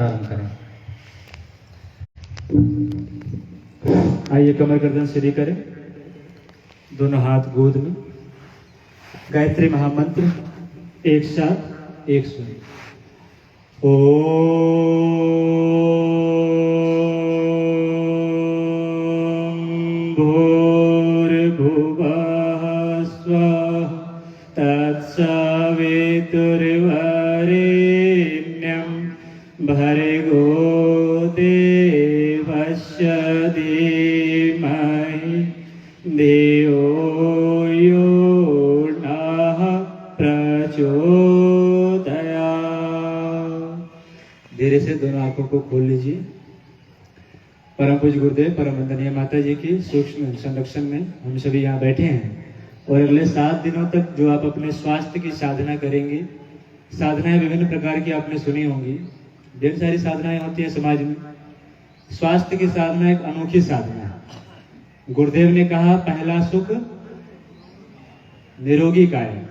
आराम करें। आइए कमर गर्दन सीधी करें, दोनों हाथ गोद में। गायत्री महामंत्र एक साथ एक सुन। ओम भूर्भुवः स्वः तत्सवितुर्वरेण्यं भर्गो देवस्य धीमहि धियो यो नः प्रचोदयात्। धीरे से दोनों आंखों को खोल लीजिए। परम पूज्य गुरुदेव परम वंदनीय माता जी की सूक्ष्म संरक्षण में हम सभी यहाँ बैठे हैं और अगले 7 दिनों तक जो आप अपने स्वास्थ्य की साधना करेंगे, साधनाएं विभिन्न प्रकार की आपने सुनी होंगी, ढेर सारी साधनाएं होती है समाज में। स्वास्थ्य की साधना एक अनोखी साधना है। गुरुदेव ने कहा पहला सुख निरोगी काया।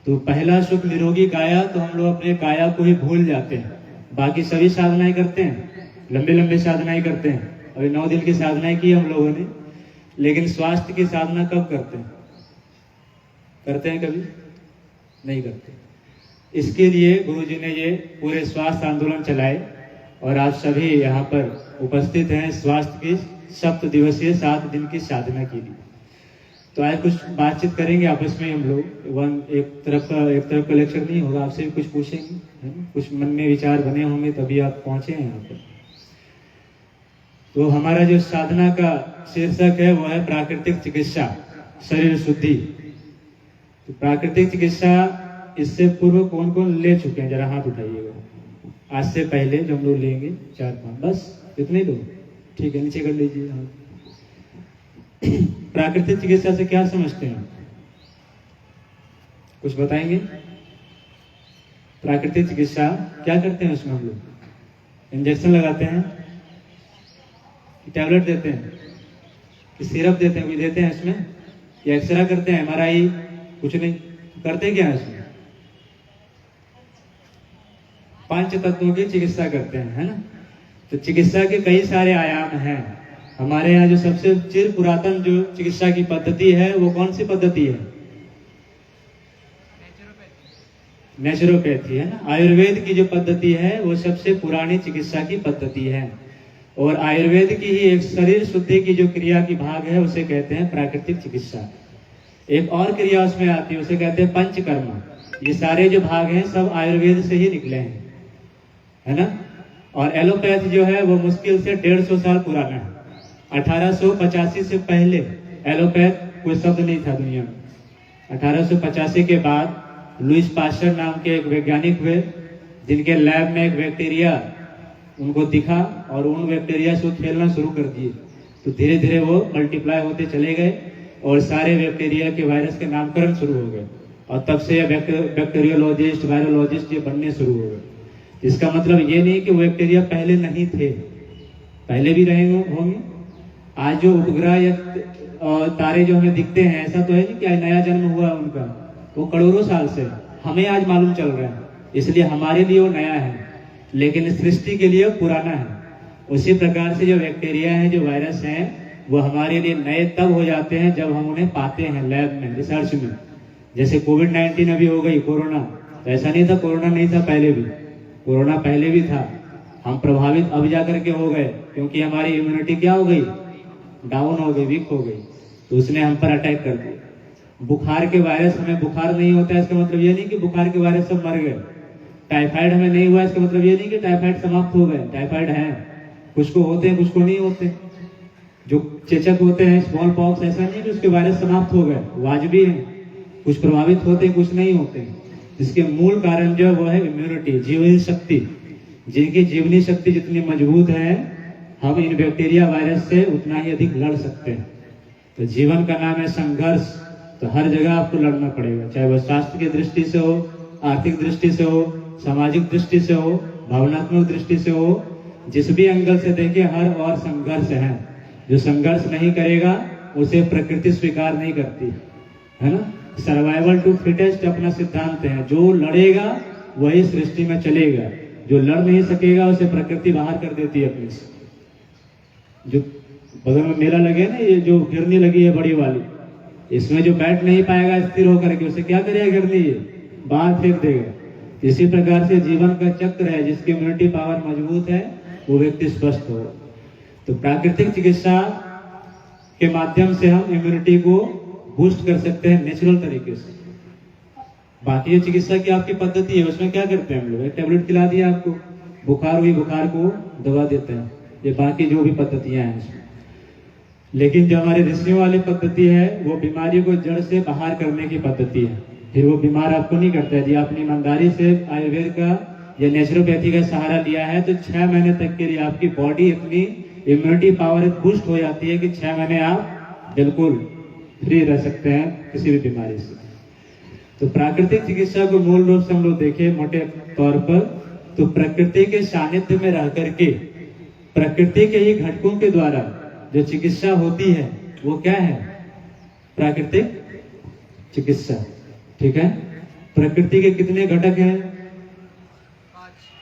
तो पहला सुख निरोगी काया, तो हम लोग अपने काया को ही भूल जाते हैं। बाकी सभी साधनाएं करते हैं, लंबे लंबे साधनाएं करते हैं। अभी 9 दिन की साधनाएं की हम लोगों ने, लेकिन स्वास्थ्य की साधना कब करते हैं? करते हैं कभी? नहीं करते। इसके लिए गुरुजी ने ये पूरे स्वास्थ्य आंदोलन चलाए और आप सभी यहाँ पर उपस्थित हैं स्वास्थ्य की 7 दिवसीय 7 दिन की साधना के लिए। तो आज कुछ बातचीत करेंगे आपस में हम लोग। एक तरफ का लेक्चर नहीं होगा, आपसे भी कुछ पूछेंगे, है ना? कुछ मन में विचार बने होंगे तभी आप पहुंचे हैं यहाँ पर। तो हमारा जो साधना का शीर्षक है वो है प्राकृतिक चिकित्सा, शरीर शुद्धि। तो प्राकृतिक चिकित्सा इससे पूर्व कौन कौन ले चुके हैं? जरा हाथ उठाइएगा। आज से पहले जो हम लोग लेंगे 4-5, बस इतने दो, ठीक है, नीचे कर लीजिए हाथ। प्राकृतिक चिकित्सा से क्या समझते हैं? कुछ बताएंगे? प्राकृतिक चिकित्सा क्या करते हैं उसमें? हम लोग इंजेक्शन लगाते हैं कि टैबलेट देते हैं कि सिरप देते हैं? कोई देते हैं इसमें? या एक्सरे करते हैं? MRI? कुछ नहीं करते। क्या है इसमें? 5 तत्वों की चिकित्सा करते हैं, है ना? तो चिकित्सा के कई सारे आयाम हैं। हमारे यहाँ जो सबसे चिर पुरातन जो चिकित्सा की पद्धति है वो कौन सी पद्धति है? नेचुरोपैथी, है ना? आयुर्वेद की जो पद्धति है वो सबसे पुरानी चिकित्सा की पद्धति है। और आयुर्वेद की ही एक शरीर शुद्धि की जो क्रिया की भाग है उसे कहते हैं प्राकृतिक चिकित्सा। एक और क्रिया उसमें आती है, उसे कहते हैं पंचकर्म। ये सारे जो भाग हैं सब आयुर्वेद से ही निकले हैं, है ना? और एलोपैथ जो है वो मुश्किल से 150 साल पुराना है। 1885 से पहले एलोपैथ कोई शब्द नहीं था दुनिया में। 1885 के बाद लुईस पास्चर नाम के एक वैज्ञानिक हुए, जिनके लैब में एक बैक्टीरिया उनको दिखा और उन बैक्टीरिया से खेलना शुरू कर दिए। तो धीरे धीरे वो मल्टीप्लाई होते चले गए और सारे बैक्टीरिया के वायरस के नामकरण शुरू हो गए। और तब से बैक्टीरियोलॉजिस्ट, वायरोलॉजिस्ट ये बनने शुरू हो गए। इसका मतलब ये नहीं कि वो बैक्टीरिया पहले नहीं थे, पहले भी रहे होंगे। आज जो उपग्रह या तारे जो हमें दिखते हैं, ऐसा तो है नहीं कि आज नया जन्म हुआ उनका, वो करोड़ों साल से हमें आज मालूम चल रहा है, इसलिए हमारे लिए वो नया है, लेकिन सृष्टि के लिए पुराना है। उसी प्रकार से जो बैक्टीरिया है, जो वायरस हैं, वो हमारे लिए नए तब हो जाते हैं जब हम उन्हें पाते हैं लैब में, रिसर्च में। जैसे कोविड-19 अभी हो गई, कोरोना। तो ऐसा नहीं था कोरोना नहीं था पहले भी, कोरोना पहले भी था। हम प्रभावित अब जाकर के हो गए क्योंकि हमारी इम्यूनिटी क्या हो गई? डाउन हो गई, वीक हो गई। तो उसने हम पर अटैक कर दिया। बुखार के वायरस, हमें बुखार नहीं होता है इसका मतलब ये नहीं कि बुखार के वायरस सब मर गए। टाइफाइड हमें नहीं हुआ इसका मतलब ये नहीं कि टाइफाइड समाप्त हो गए। टाइफाइड है, कुछ को होते हैं, कुछ को नहीं होते। जो चेचक होते हैं, स्मॉल पॉक्स, ऐसा नहीं कि उसके वायरस समाप्त हो गए, वाजबी है। कुछ प्रभावित होते हैं, कुछ नहीं होते। इसके मूल कारण जो वो है इम्यूनिटी, जीवनी शक्ति। जिनकी जीवनी शक्ति जितनी मजबूत है, हम इन बैक्टीरिया वायरस से उतना ही अधिक लड़ सकते हैं। तो जीवन का नाम है संघर्ष। तो हर जगह आपको लड़ना पड़ेगा, चाहे वह स्वास्थ्य की दृष्टि से हो, आर्थिक दृष्टि से हो, सामाजिक दृष्टि से हो, भावनात्मक दृष्टि से हो। जिस भी एंगल से देखें, हर और संघर्ष है। जो संघर्ष नहीं करेगा उसे प्रकृति स्वीकार नहीं करती, है ना? सर्वाइवल टू फिटेस्ट अपना सिद्धांत है। जो लड़ेगा वही सृष्टि में चलेगा, जो लड़ नहीं सकेगा उसे प्रकृति बाहर कर देती है अपने से। जो बगल में मेला लगे ना, ये जो घिरनी लगी है बड़ी वाली, इसमें जो बैठ नहीं पाएगा स्थिर होकर के, उसे क्या करेगा घिरनी, ये बाहर फेंक देगा। इसी प्रकार से जीवन का चक्र है, जिसकी इम्यूनिटी पावर मजबूत है वो व्यक्ति स्वस्थ हो। तो प्राकृतिक चिकित्सा के माध्यम से हम इम्यूनिटी को बूस्ट कर सकते हैं नेचुरल तरीके से। बाकी जो चिकित्सा की आपकी पद्धति है उसमें क्या करते हैं हम लोग, टेबलेट खिला दिया आपको, बुखार हुई, बुखार को दवा देते हैं, ये बाकी जो भी पद्धतियां हैं उसमें। लेकिन जो हमारी ऋषियों वाली पद्धति है वो बीमारी को जड़ से बाहर करने की पद्धति है। फिर वो बीमार आपको नहीं करता है। जी आपने ईमानदारी से आयुर्वेद का या नेचुरोपैथी का सहारा लिया है तो 6 महीने तक के लिए आपकी बॉडी इतनी इम्यूनिटी पावर बूस्ट हो जाती है कि 6 महीने आप बिल्कुल फ्री रह सकते हैं किसी भी बीमारी से। तो प्राकृतिक चिकित्सा को मूल रूप से हम लोग देखें मोटे तौर पर, तो प्रकृति के सानिध्य में रह करके प्रकृति के ही घटकों के द्वारा जो चिकित्सा होती है वो क्या है, प्राकृतिक चिकित्सा। ठीक है, प्रकृति के कितने घटक हैं,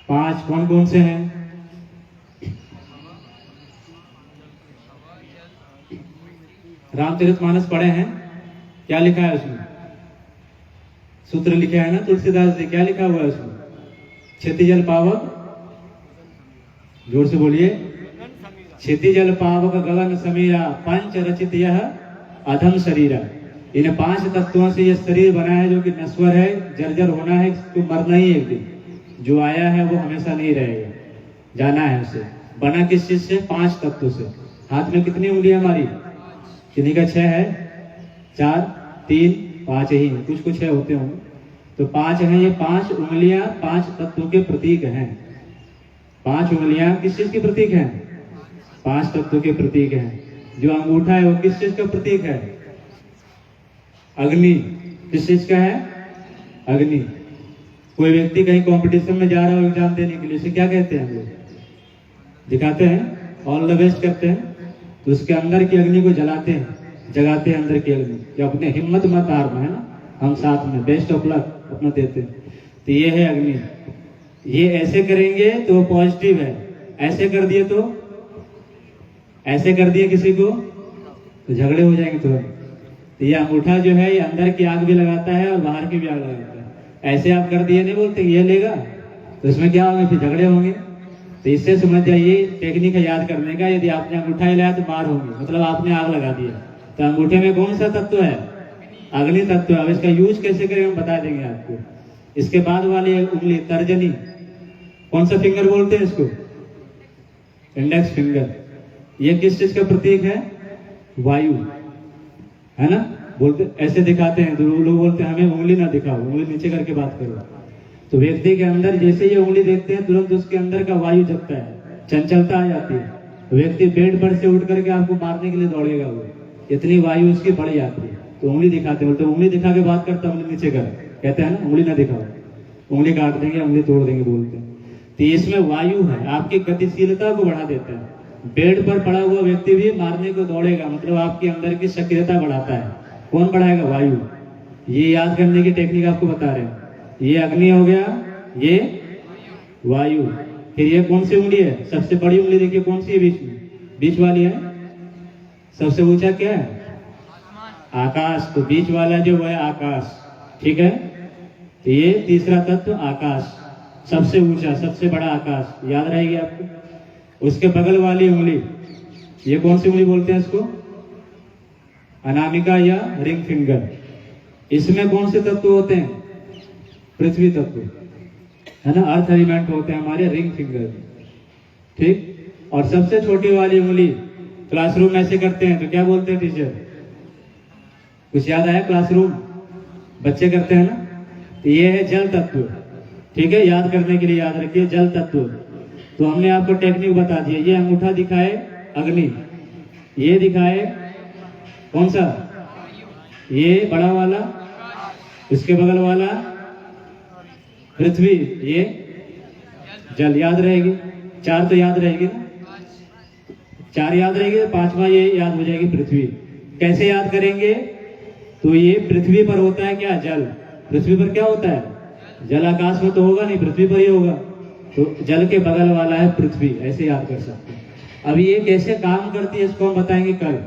5। कौन कौन से हैं, रामचरितमानस पढ़े हैं, क्या लिखा है उसमें, सूत्र लिखा है ना तुलसीदास जी, क्या लिखा हुआ है उसमें, क्षति जल पावक, जोर से बोलिए, क्षति जल पावक गगन समीरा पंच रचित यह अधम शरीरा। इन 5 तत्वों से यह शरीर बना है जो कि नश्वर है, जर्जर होना है, तो मरना ही एक दिन। जो आया है वो हमेशा नहीं रहेगा, जाना है उसे। बना किस चीज से, 5 तत्वों से। हाथ में कितनी उंगली है हमारी, कितनी का 6 है, 4, 3, 5 ही है, कुछ कुछ है होते होंगे, तो 5 हैं। ये 5 उंगलियां 5 तत्वों के प्रतीक हैं। 5 उंगलियां किस चीज के प्रतीक हैं, 5 तत्वों के प्रतीक हैं। जो अंगूठा है वो किस चीज का प्रतीक है, अग्नि। किस चीज का है, अग्नि। कोई व्यक्ति कहीं कंपटीशन में जा रहा हो एग्जाम देने के लिए, उसे क्या कहते हैं हम लोग, दिखाते हैं, ऑल द बेस्ट करते हैं, तो उसके अंदर की अग्नि को जलाते हैं, जगाते हैं अंदर की अग्नि, कि अपने हिम्मत मत हारना, है ना, हम साथ में, बेस्ट ऑफ लक अपना देते हैं। तो ये है अग्नि। ये ऐसे करेंगे तो वो पॉजिटिव है, ऐसे कर दिए तो, ऐसे कर दिए किसी को तो झगड़े हो जाएंगे तुरंत। तो ये अंगूठा जो है ये अंदर की आग भी लगाता है और बाहर की भी आग लगाता है। ऐसे आप कर दिए नहीं बोलते ये लेगा, तो इसमें क्या होंगे, फिर झगड़े होंगे। तो इससे समझ जाइए टेक्निक है याद करने का, यदि आपने अंगूठा हिलाया तो मार होगी, मतलब आपने आग लगा दिया। तो अंगूठे में कौन सा तत्व है, अग्नि तत्व है। अब इसका यूज कैसे करें हम बता देंगे आपको। इसके बाद वाली उंगली तर्जनी, कौन सा फिंगर बोलते हैं इसको, इंडेक्स फिंगर। ये किस चीज का प्रतीक है, वायु, है ना। बोलते ऐसे दिखाते हैं तो लोग बोलते हैं हमें उंगली ना दिखाओ, उंगली नीचे करके बात करो। तो व्यक्ति के अंदर जैसे ये उंगली देखते हैं तुरंत उसके अंदर का वायु जगता है, चंचलता आ जाती है। व्यक्ति बेड पर से उठ करके आपको मारने के लिए दौड़ेगा, वो इतनी वायु उसकी बढ़ जाती है। तो उंगली दिखाते हैं, बोलते उंगली दिखा के बात करता, उंगली नीचे कर, कहते हैं ना उंगली ना दिखाओ, उंगली काट देंगे, उंगली तोड़ देंगे बोलते हैं। तो इसमें वायु है, आपकी गतिशीलता को बढ़ा देता है। बेड पर पड़ा हुआ व्यक्ति भी मारने को दौड़ेगा, मतलब आपके अंदर की सक्रियता बढ़ाता है। कौन बढ़ाएगा, वायु। ये याद करने की टेक्निक आपको बता रहे हैं। ये अग्नि हो गया, ये वायु। फिर ये कौन सी उंगली है, सबसे बड़ी उंगली देखिए कौन सी है, बीच में, बीच वाली है। सबसे ऊंचा क्या है, आकाश। तो बीच वाला जो है आकाश, ठीक है। तो ये तीसरा तत्व आकाश, सबसे ऊंचा, सबसे बड़ा आकाश, याद रहेगी आपको। उसके बगल वाली उंगली, ये कौन सी उंगली बोलते हैं इसको, अनामिका या रिंग फिंगर। इसमें कौन से तत्व होते हैं, पृथ्वी तत्व, है ना, अर्थ एलिमेंट होते हैं हमारे रिंग फिंगर, ठीक। और सबसे छोटी वाली उंगली क्लासरूम ऐसे करते हैं तो क्या बोलते हैं टीचर, कुछ याद आया, क्लासरूम बच्चे करते हैं ना। तो ये है जल तत्व, ठीक है, याद करने के लिए याद रखिए जल तत्व। तो हमने आपको टेक्निक बता दी। ये अंगूठा दिखाए अग्नि, ये दिखाए कौन सा, ये बड़ा वाला, इसके बगल वाला पृथ्वी, ये जल। याद रहेगी, 4 तो याद रहेगी ना, 4 याद रहेगी, 5वां ये याद हो जाएगी पृथ्वी। कैसे याद करेंगे, तो ये पृथ्वी पर होता है क्या, जल। पृथ्वी पर क्या होता है, जल। आकाश में तो होगा नहीं, पृथ्वी पर ही होगा। तो जल के बगल वाला है पृथ्वी, ऐसे याद कर सकते हैं। अभी ये कैसे काम करती है इसको हम बताएंगे कल,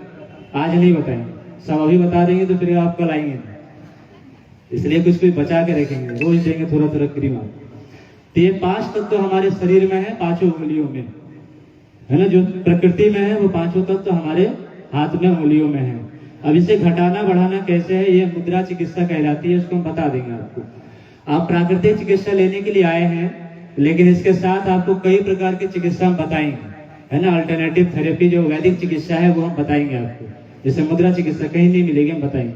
आज नहीं बताएंगे। सब अभी बता देंगे तो फिर आप कल आएंगे, इसलिए कुछ कुछ बचा के रखेंगे, रोज देंगे थोड़ा थोड़ा क्रीम आप। तो ये 5 तत्व तो हमारे शरीर में है, 5 उंगलियों में है ना। जो प्रकृति में है वो 5 तत्व तो हमारे हाथ में उंगलियों में है। अब इसे घटाना बढ़ाना कैसे है, ये मुद्रा चिकित्सा कहलाती है, इसको हम बता देंगे आपको। आप प्राकृतिक चिकित्सा लेने के लिए आए हैं, लेकिन इसके साथ आपको कई प्रकार की चिकित्सा हम बताएंगे, है ना। अल्टरनेटिव थेरेपी जो वैदिक चिकित्सा है वो हम बताएंगे आपको, जैसे मुद्रा चिकित्सा कहीं नहीं मिलेगी, हम बताएंगे।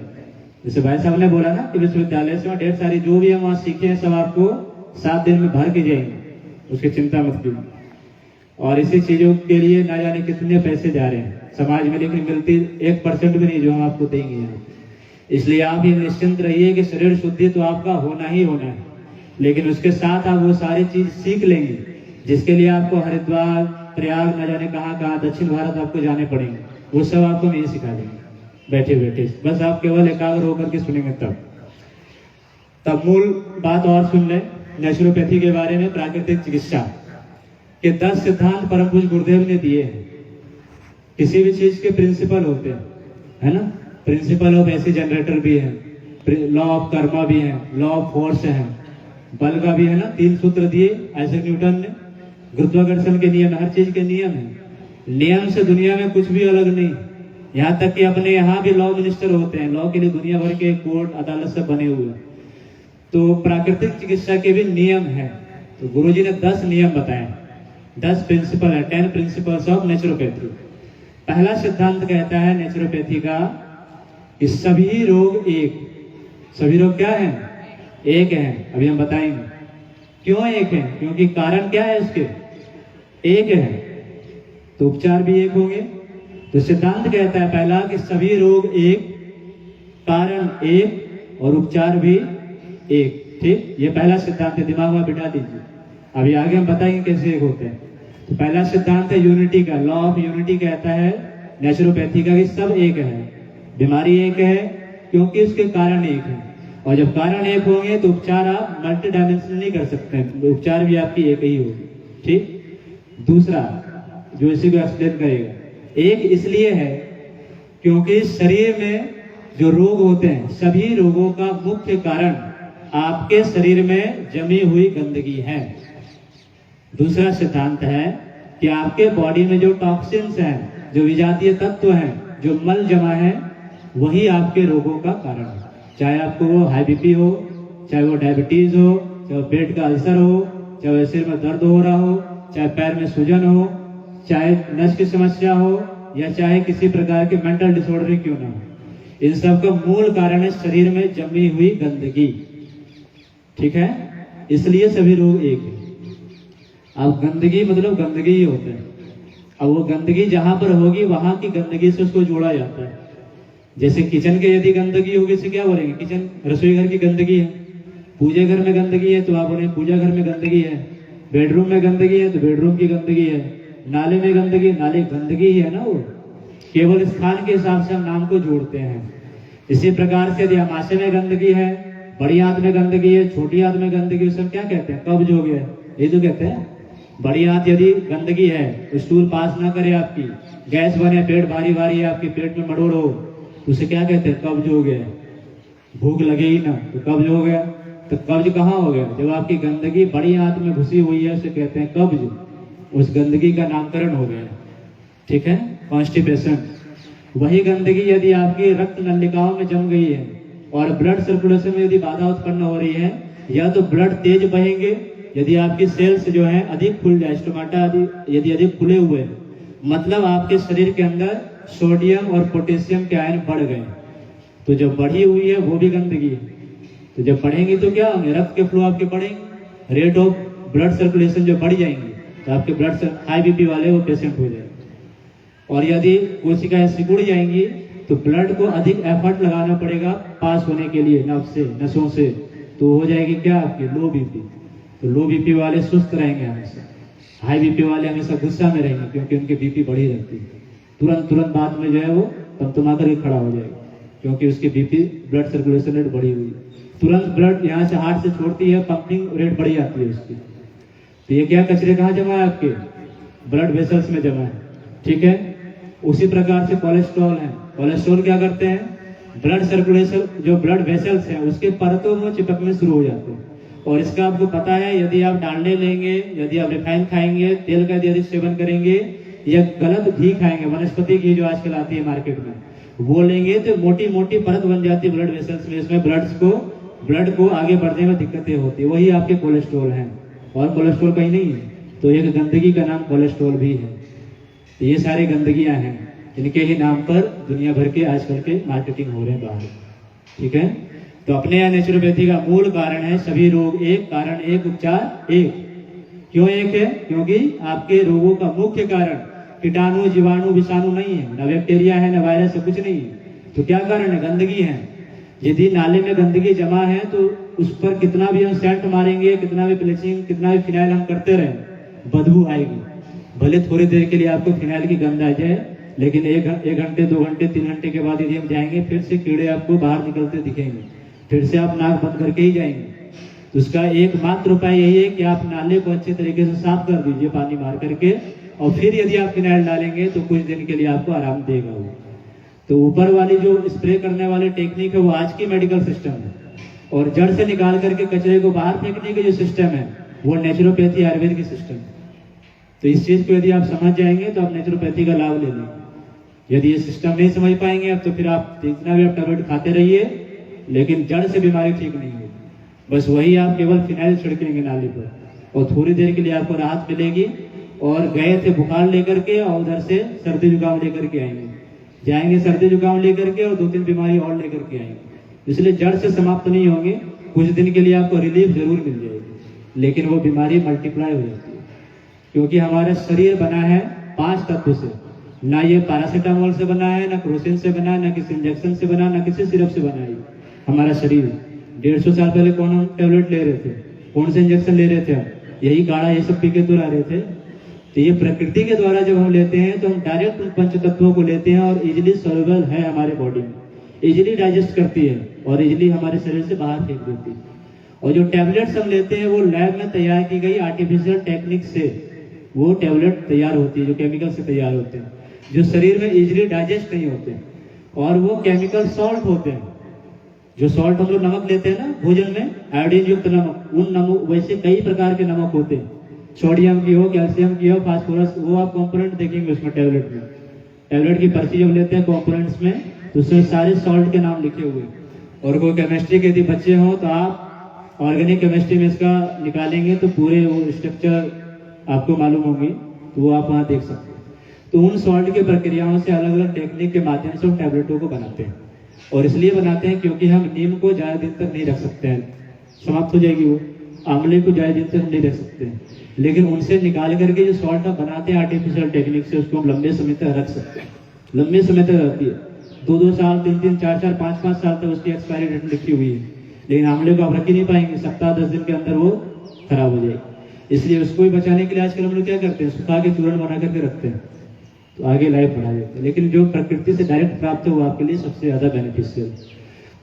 जैसे भाई साहब ने बोला ना कि विश्वविद्यालय से ढेर सारी जो भी हम वहाँ सीखे हैं सब आपको 7 दिन में भर के जाएंगे, उसकी चिंता मत कीजिए। और इसी चीजों के लिए ना जाने कितने पैसे जा रहे हैं समाज में, लेकिन मिलती 1% भी नहीं जो हम आपको देंगे यहाँ। इसलिए आप ये निश्चिंत रहिए कि शरीर शुद्धि तो आपका होना ही होना है, लेकिन उसके साथ आप वो सारी चीज सीख लेंगे जिसके लिए आपको हरिद्वार, प्रयाग, न जाने कहाँ दक्षिण भारत आपको जाने पड़ेंगे, वो सब आपको नहीं सिखा देंगे बैठे बैठे। बस आप केवल एकाग्र होकर के सुनेंगे तब मूल बात और सुन लें नेचुरोपैथी के बारे में। प्राकृतिक चिकित्सा के 10 सिद्धांत परम पूज्य गुरुदेव ने दिए हैं। किसी भी चीज के प्रिंसिपल होते हैं, है ना। प्रिंसिपल ऑफ ऐसी जनरेटर भी है, लॉ ऑफ कर्मा भी है, लॉ ऑफ फोर्स है, बल का भी है ना। 3 सूत्र दिए आइजैक न्यूटन ने, गुरुत्वाकर्षण के नियम, हर चीज के नियम है। नियम से दुनिया में कुछ भी अलग नहीं। यहाँ तक कि अपने यहाँ भी लॉ मिनिस्टर होते हैं, लॉ के लिए दुनिया भर के कोर्ट अदालत सब बने हुए हैं। तो प्राकृतिक चिकित्सा के भी नियम है। तो गुरुजी ने 10 नियम बताए, 10 प्रिंसिपल है, 10 प्रिंसिपल्स ऑफ नेचुरोपैथी। पहला सिद्धांत कहता है नेचुरोपैथी का कि सभी रोग एक। सभी रोग क्या है? एक है। अभी हम बताएंगे क्यों एक है, क्योंकि कारण क्या है इसके, एक है, तो उपचार भी एक होंगे। तो सिद्धांत कहता है पहला कि सभी रोग एक, कारण एक और उपचार भी एक। ठीक, ये पहला सिद्धांत है, दिमाग में बिठा दीजिए। अभी आगे हम बताएंगे कैसे एक होते हैं। तो पहला सिद्धांत है यूनिटी का, लॉ ऑफ यूनिटी कहता है नेचुरोपैथी का कि सब एक है, बीमारी एक है क्योंकि उसके कारण एक है। और जब कारण एक होंगे तो उपचार आप मल्टी डायमेंशनल नहीं कर सकते हैं, उपचार भी आपकी एक ही होगी। ठीक, दूसरा जो इसी को एक्सप्लेन करेगा, एक इसलिए है क्योंकि शरीर में जो रोग होते हैं सभी रोगों का मुख्य कारण आपके शरीर में जमी हुई गंदगी है। दूसरा सिद्धांत है कि आपके बॉडी में जो टॉक्सिन्स हैं, जो विजातीय तत्व हैं, जो मल जमा है, वही आपके रोगों का कारण है। चाहे आपको वो हाई बीपी हो, चाहे वो डायबिटीज हो, चाहे वो पेट का अल्सर हो, चाहे सिर में दर्द हो रहा हो, चाहे पैर में सूजन हो, चाहे नस की समस्या हो, या चाहे किसी प्रकार के मेंटल डिसऑर्डर क्यों ना हो, इन सब का मूल कारण है शरीर में जमी हुई गंदगी। ठीक है, इसलिए सभी रोग एक है। अब गंदगी मतलब गंदगी ही होता है। अब वो गंदगी जहां पर होगी वहां की गंदगी से उसको जोड़ा जाता है। जैसे किचन के यदि गंदगी होगी तो क्या बोलेंगे, किचन रसोई घर की गंदगी है। पूजा घर में गंदगी है तो आप बोलेंगे पूजा घर में गंदगी है। बेडरूम में गंदगी है तो बेडरूम की गंदगी है। नाले में गंदगी, नाले गंदगी ही है ना। वो केवल स्थान के हिसाब से हम नाम को जोड़ते हैं। इसी प्रकार से यदि आमाशय में गंदगी है, बड़ी आंत में गंदगी है, छोटी आंत में गंदगी, सब क्या कहते हैं, कब्ज हो गया, ये तो कहते हैं। बड़ी आंत यदि गंदगी है तो स्टूल पास ना करे, आपकी गैस बने, पेट भारी भारी है, आपके पेट में मड़ोड़ हो, उसे क्या कहते हैं, कब्ज हो गया। भूख लगे ही ना तो कब्ज हो गया। तो कब्ज कहाँ हो गया, जब आपकी गंदगी बड़ी आंत में घुसी हुई है उसे कहते हैं कब्ज, उस गंदगी का नामकरण हो गया। ठीक है, कॉन्स्टिपेशन। वही गंदगी यदि आपकी रक्त नलिकाओं में जम गई है और ब्लड सर्कुलेशन में यदि बाधा उत्पन्न हो रही है, या तो ब्लड तेज बहेंगे, यदि आपकी सेल्स जो है अधिक खुल जाए, स्टोमाटा यदि अधिक खुले हुए हैं, मतलब आपके शरीर के अंदर सोडियम और पोटेशियम के आयन बढ़ गए। तो जब बढ़ी हुई है वो भी गंदगी है। तो जब बढ़ेंगी तो क्या होंगे, रक्त के फ्लो आपके बढ़ेंगे, रेट ऑफ ब्लड सर्कुलेशन जो बढ़ जाएंगे तो आपके ब्लड हाई बीपी वाले वो पेशेंट हो जाएंगे। और यदि कोशिकाएं सिकुड़ जाएंगी तो ब्लड को अधिक एफर्ट लगाना पड़ेगा पास होने के लिए नस से, नसों से, तो हो जाएगी क्या आपकी लो बीपी। तो लो बीपी वाले सुस्त रहेंगे हमेशा, हाई बीपी वाले हमेशा गुस्सा में रहेंगे क्योंकि उनकी बीपी बढ़ी रहती है। तुरंत बाद में जो है वो तमतमा करके खड़ा हो जाएगा क्योंकि उसकी बीपी ब्लड सर्कुलेशन रेट बढ़ी हुई है। तुरंत ब्लड यहाँ से हार्ट से छोड़ती है, पंपिंग रेट बढ़ी जाती है उसकी। तो ये क्या कचरे कहाँ जमा है? आपके ब्लड वेसल्स में जमा है, ठीक है। उसी प्रकार से कोलेस्ट्रॉल है। कोलेस्ट्रॉल क्या करते हैं? ब्लड सर्कुलेशन, जो ब्लड वेसल्स हैं उसके परतों में चिपकने शुरू हो जाते हैं। और इसका आपको पता है, यदि आप डालडे लेंगे, यदि आप रिफाइन खाएंगे, तेल का यदि सेवन करेंगे या गलत घी खाएंगे, वनस्पति घी जो आजकल आती है मार्केट में, वो लेंगे तो मोटी मोटी परत बन जाती है ब्लड वेसल्स में। इसमें ब्लड को आगे बढ़ने में दिक्कतें होती है। वही आपके कोलेस्ट्रॉल हैं, और कोलेस्ट्रॉल कहीं नहीं है। तो एक गंदगी का नाम कोलेस्ट्रॉल भी है। तो ये सारी गंदगियां हैं, इनके ही नाम पर दुनिया भर के आजकल के मार्केटिंग हो रहे हैं बाहर, ठीक है। तो अपने यहाँ नेचुरोपैथी का मूल कारण है सभी रोग एक, कारण एक, उपचार एक। क्यों एक है? क्योंकि आपके रोगों का मुख्य कारण कीटाणु, जीवाणु, विषाणु नहीं है, न बैक्टीरिया है, न वायरस है, कुछ नहीं है। तो क्या कारण है? गंदगी है। यदि नाले में गंदगी जमा है तो उस पर कितना भी हम सेंट मारेंगे, कितना भी ब्लीचिंग, कितना भी फिनाइल हम करते रहे, बदबू आएगी। भले थोड़ी देर के लिए आपको फिनाइल की गंध आ जाए, लेकिन एक घंटे, 2 घंटे, 3 घंटे के बाद यदि हम जाएंगे, फिर से कीड़े आपको बाहर निकलते दिखेंगे, फिर से आप नाक बंद करके ही जाएंगे। तो उसका एकमात्र उपाय यही है कि आप नाले को अच्छे तरीके से साफ कर दीजिए पानी मार करके, और फिर यदि आप फिनाइल डालेंगे तो कुछ दिन के लिए आपको आराम देगा वो। तो ऊपर वाली जो स्प्रे करने वाली टेक्निक है वो आज की मेडिकल सिस्टम है, और जड़ से निकाल करके कचरे को बाहर फेंकने की जो सिस्टम है वो नेचुरोपैथी आयुर्वेद की सिस्टम है। तो इस चीज को यदि आप समझ जाएंगे तो आप नेचुरोपैथी का लाभ ले लेंगे। यदि ये सिस्टम नहीं समझ पाएंगे आप, तो फिर आप जितना भी आप टैबलेट खाते रहिए, लेकिन जड़ से बीमारी ठीक नहीं होगी। बस वही आप केवल फिनाइल छिड़केंगे नाली पर, और थोड़ी देर के लिए आपको राहत मिलेगी, और गए थे बुखार लेकर के और उधर से सर्दी जुकाम लेकर के जाएंगे सर्दी जुकाम लेकर के, और 2-3 बीमारी और लेकर के आएंगे। इसलिए जड़ से समाप्त नहीं होंगे, कुछ दिन के लिए आपको रिलीफ जरूर मिल जाएगी, लेकिन वो बीमारी मल्टीप्लाई हो जाती है। क्योंकि हमारा शरीर बना है 5 तत्व से, ना ये पैरासीटामोल से बना है, ना क्रोसिन से बना है, ना किसी इंजेक्शन से बना, ना किसी सिरप से बना है हमारा शरीर। 150 साल पहले कौन हम टेबलेट ले रहे थे, कौन से इंजेक्शन ले रहे थे हम? यही काढ़ा, ये सब पी के तो रह रहे थे। तो ये प्रकृति के द्वारा जब हम लेते हैं तो हम डायरेक्ट उन पंच तत्वों को लेते हैं, और इजिली सॉल्युबल है हमारे बॉडी में, इजिली डाइजेस्ट करती है, और इजिली हमारे शरीर से बाहर फेंक देती है। और जो टैबलेट्स हम लेते हैं वो लैब में तैयार की गई आर्टिफिशियल टेक्निक से वो टैबलेट तैयार होती है, जो केमिकल से तैयार होते हैं, जो शरीर में इजिली डाइजेस्ट नहीं होते, और वो केमिकल सॉल्ट होते हैं। जो सॉल्ट हम लोग नमक लेते हैं ना भोजन में, आयोडीन युक्त नमक, उन नमक वैसे कई प्रकार के नमक होते हैं, सोडियम की हो, कैल्शियम की हो, फास्फोरस, वो आप कंपोनेंट देखेंगे उसमें टैबलेट में। टैबलेट की पर्ची जब लेते हैं कंपोनेंट्स में, तो उसमें सारे सॉल्ट के नाम लिखे हुए। और कोई केमिस्ट्री के यदि बच्चे हों तो आप ऑर्गेनिक केमिस्ट्री में इसका निकालेंगे तो पूरे वो स्ट्रक्चर आपको मालूम होंगी, तो वो आप वहाँ देख सकते हैं। तो उन सॉल्ट की प्रक्रियाओं से अलग अलग टेक्निक के माध्यम से उन टैबलेटों को बनाते हैं, और इसलिए बनाते हैं क्योंकि हम नीम को ज्यादा दिन तक नहीं रख सकते हैं, समाप्त हो जाएगी वो। आंवले को ज्यादा दिन तक नहीं रख सकते हैं, लेकिन उनसे निकाल करके जो सॉल्ट आप बनाते हैं आर्टिफिशियल टेक्निक से, उसको हम लंबे समय तक रख सकते हैं। लंबे समय तक रहती है, 2-2 साल, 3-3, 4-4, 5-5 साल तक उसकी एक्सपायरी डेट लिखी हुई है। लेकिन आंवले को आप रख ही नहीं पाएंगे, सप्ताह 10 दिन के अंदर वो खराब हो जाएगी। इसलिए उसको भी बचाने के लिए आजकल हम लोग क्या करते हैं, सुखा के चूर्ण बना करके रखते हैं, तो आगे लाइफ बढ़ा देते हैं। लेकिन जो प्रकृति से डायरेक्ट प्राप्त है वो आपके लिए सबसे ज्यादा बेनिफिशियल।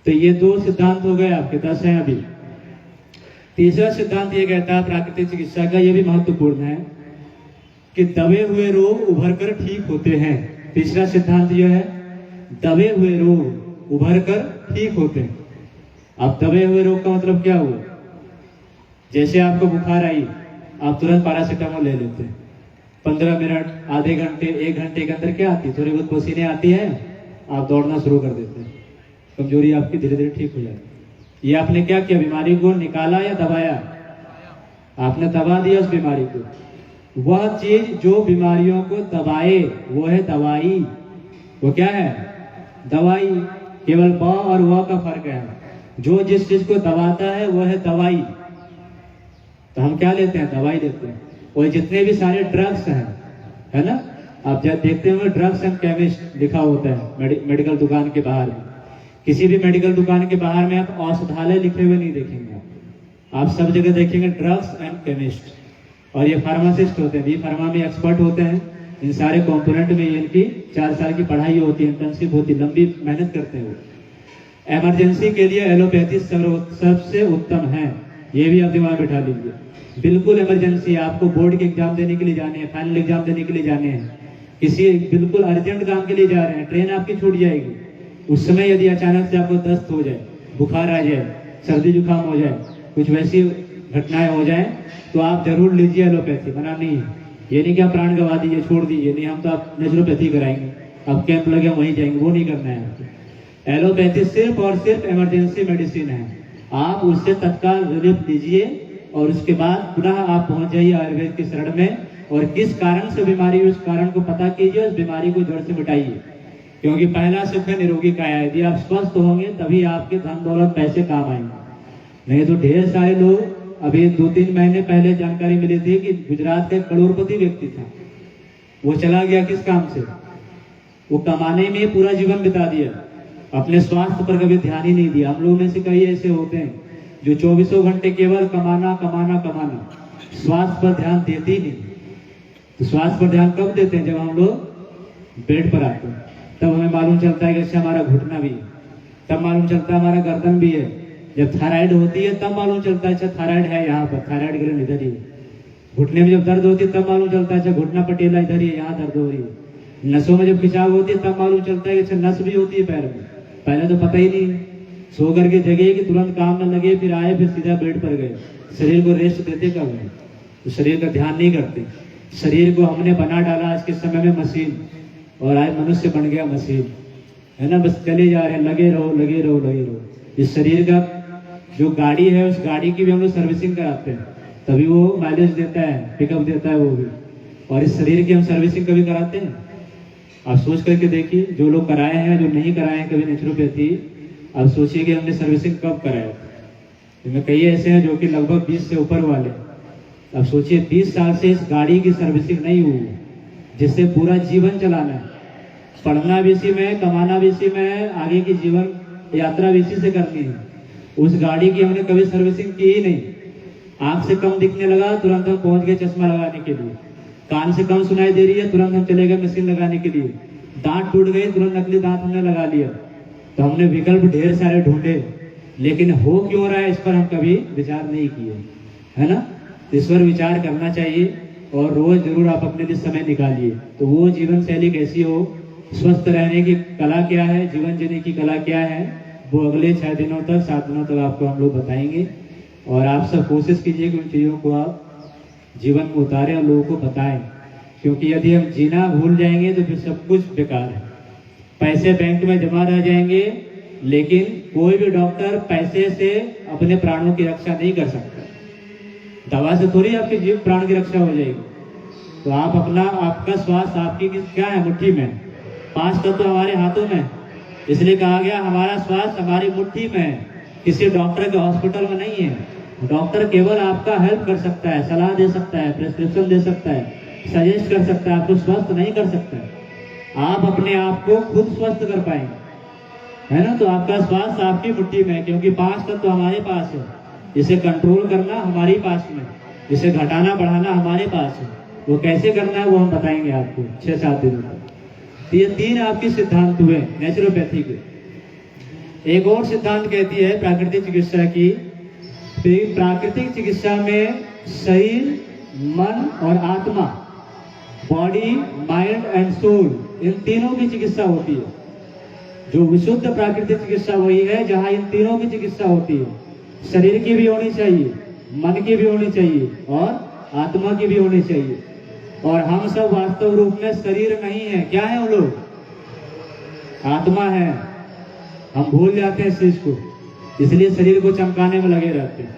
तो ये 2 सिद्धांत हो गए आपके, 10 हैं अभी। तीसरा सिद्धांत ये कहता है प्राकृतिक चिकित्सा का, ये भी महत्वपूर्ण है, कि दबे हुए रोग उभर कर ठीक होते हैं। तीसरा सिद्धांत यह है, दबे हुए रोग उभर कर ठीक होते हैं। अब दबे हुए रोग का मतलब क्या हुआ? जैसे आपको बुखार आई, आप तुरंत पैरासीटामोल ले लेते हैं, 15 मिनट, आधे घंटे, 1 घंटे के अंदर क्या आती है, थोड़ी बहुत पसीने आती है, आप दौड़ना शुरू कर देते हैं, कमजोरी आपकी धीरे धीरे ठीक हो जाती है। ये आपने क्या किया, बीमारी को निकाला या दबाया? आपने दबा दिया उस बीमारी को। वह चीज जो बीमारियों को दबाए वो है दवाई। वो क्या है? दवाई। केवल ब और व का फर्क है। जो जिस चीज को दबाता है वह है दवाई। तो हम क्या लेते हैं? दवाई लेते हैं। और जितने भी सारे ड्रग्स हैं, है ना, आप जब देखते होंगे ड्रग्स एंड केमिस्ट लिखा होता है मेडिकल दुकान के बाहर में। किसी भी मेडिकल दुकान के बाहर में आप औषधालय लिखे हुए नहीं देखेंगे, आप सब जगह देखेंगे ड्रग्स एंड केमिस्ट। और ये फार्मासिस्ट होते हैं, भी फार्मा में एक्सपर्ट होते हैं, इन सारे कंपोनेंट में इनकी 4 साल की पढ़ाई होती है, इंटर्नशिप होती है, लंबी मेहनत करते हैं वो। इमरजेंसी के लिए एलोपैथी सबसे उत्तम है, ये भी आप दिमाग में बैठा लीजिए। बिल्कुल इमरजेंसी है, आपको बोर्ड के एग्जाम देने के लिए जाने हैं, फाइनल एग्जाम देने के लिए जाने हैं, किसी बिल्कुल अर्जेंट काम के लिए जा रहे हैं, ट्रेन आपकी छूट जाएगी, उस समय यदि अचानक से आपको दस्त हो जाए, बुखार आ जाए, सर्दी जुकाम हो जाए, कुछ वैसी घटनाएं हो जाए, तो आप जरूर लीजिए एलोपैथी, मना नहीं है। ये नहीं कि आप प्राण गवा दीजिए, छोड़ दीजिए, नहीं, हम तो आप नेचुरोपैथी कराएंगे, आप कैंप लगे वहीं जाएंगे, वो नहीं करना है आपको। एलोपैथी सिर्फ और सिर्फ इमरजेंसी मेडिसिन है, आप उससे तत्काल रिलीफ लीजिए और उसके बाद पुनः आप पहुंच जाइए आयुर्वेद की शरण में, और किस कारण से बीमारी, उस कारण को पता कीजिए, उस बीमारी को जड़ से मिटाइए। क्योंकि पहला सुख है निरोगी काया, यदि आप स्वस्थ होंगे तभी आपके धन दौलत पैसे काम आएंगे। नहीं तो ढेर सारे लोग, अभी 2-3 महीने पहले जानकारी मिली थी कि गुजरात का एक करोड़पति व्यक्ति था, वो चला गया किस काम से, वो कमाने में पूरा जीवन बिता दिया, अपने स्वास्थ्य पर कभी ध्यान ही नहीं दिया। हम लोग में से कई ऐसे होते हैं जो 24 घंटे केवल कमाना कमाना कमाना, स्वास्थ्य पर ध्यान देते ही नहीं। तो स्वास्थ्य पर ध्यान कब देते हैं, जब हम लोग बेड पर आते हैं, तब हमें मालूम चलता है कि अच्छा हमारा घुटना भी है, तब मालूम चलता है हमारा गर्दन भी है। जब थायराइड होती है तब मालूम चलता है अच्छा थायराइड है यहाँ पर, थायराइड ग्रंथ इधर ही है। घुटने में जब दर्द होती है तब मालूम चलता है अच्छा घुटना पटेला इधर ही है, यहाँ दर्द हो रही है। नसों में जब खिंचाव होती है तब मालूम चलता है कि अच्छा नस भी होती है पैर में, पहले तो पता ही नहीं। सो करके जगह कि तुरंत काम में लगे, फिर आए, फिर सीधा बेड पर गए। शरीर को रेस्ट देते कब है, तो शरीर का ध्यान नहीं करते। शरीर को हमने बना डाला आज के समय में मशीन, और आज मनुष्य बन गया मशीन, है ना, बस चले जा रहे हैं, लगे रहो लगे रहो लगे रहो। इस शरीर का जो गाड़ी है, उस गाड़ी की भी हम लोग सर्विसिंग कराते हैं, तभी वो माइलेज देता है, पिकअप देता है वो भी। और इस शरीर की हम सर्विसिंग कभी कराते हैं? आप सोच करके देखिए, जो लोग कराए हैं, जो नहीं कराए हैं कभी नेचुरोपैथी, आप सोचिए कि हमने सर्विसिंग कब कराया। इनमें कई ऐसे हैं जो कि लगभग 20 से ऊपर वाले, अब सोचिए 20 साल से इस गाड़ी की सर्विसिंग नहीं हुई, जिससे पूरा जीवन चलाना है, पढ़ना भी इसी में है, कमाना भी इसी में है, आगे की जीवन यात्रा भी इसी से करनी है। उस गाड़ी की हमने कभी सर्विसिंग की ही नहीं। आंख से कम दिखने लगा, तुरंत हम पहुंच गए चश्मा लगाने के लिए। कान से कम सुनाई दे रही है, तुरंत हम चले गए मशीन लगाने के लिए। दांत टूट गए, तुरंत नकली दांत हमने लगा लिया। तो हमने विकल्प ढेर सारे ढूंढे, लेकिन हो क्यों रहा है इस पर हम कभी विचार नहीं किए, है ना। इस पर विचार करना चाहिए, और रोज जरूर आप अपने लिए समय निकालिए। तो वो जीवन शैली कैसी हो, स्वस्थ रहने की कला क्या है, जीवन जीने की कला क्या है, वो अगले 6 दिनों तक 7 दिनों तक आपको हम लोग बताएंगे। और आप सब कोशिश कीजिए कि उन चीज़ों को आप जीवन में उतारें और लोगों को बताएं, क्योंकि यदि हम जीना भूल जाएंगे तो फिर सब कुछ बेकार है। पैसे बैंक में जमा रह जाएंगे, लेकिन कोई भी डॉक्टर पैसे से अपने प्राणों की रक्षा नहीं कर सकता। दवा से थोड़ी आपके जीव प्राण की रक्षा हो जाएगी। तो आप अपना, आपका स्वास्थ्य आपकी क्या है, मुट्ठी में। 5 तत्व तो हमारे हाथों में, इसलिए कहा गया हमारा स्वास्थ्य हमारी मुट्ठी में है, किसी डॉक्टर के हॉस्पिटल में नहीं है। डॉक्टर केवल आपका हेल्प कर सकता है, सलाह दे सकता है, प्रिस्क्रिप्शन दे सकता है, सजेस्ट कर सकता है, आपको स्वस्थ नहीं कर सकता है। आप अपने आप को खुद स्वस्थ कर पाएंगे, है ना। तो आपका स्वास्थ्य आपकी मुट्ठी में है, क्योंकि 5 तत्व तो हमारे पास है। इसे कंट्रोल करना हमारे पास में, इसे घटाना बढ़ाना हमारे पास है। वो कैसे करना है वो हम बताएंगे आपको 6-7 दिनों तक। तो ये 3 आपके सिद्धांत हुए नेचुरोपैथी के। एक और सिद्धांत कहती है प्राकृतिक चिकित्सा की, प्राकृतिक चिकित्सा में शरीर, मन और आत्मा, बॉडी, माइंड एंड सोल, इन तीनों की चिकित्सा होती है। जो विशुद्ध प्राकृतिक चिकित्सा वही है जहां इन तीनों की चिकित्सा होती है। शरीर की भी होनी चाहिए, मन की भी होनी चाहिए, और आत्मा की भी होनी चाहिए। और हम सब वास्तव रूप में शरीर नहीं है, क्या है हम लोग? आत्मा है। हम भूल जाते हैं इस चीज को, इसलिए शरीर को चमकाने में लगे रहते हैं।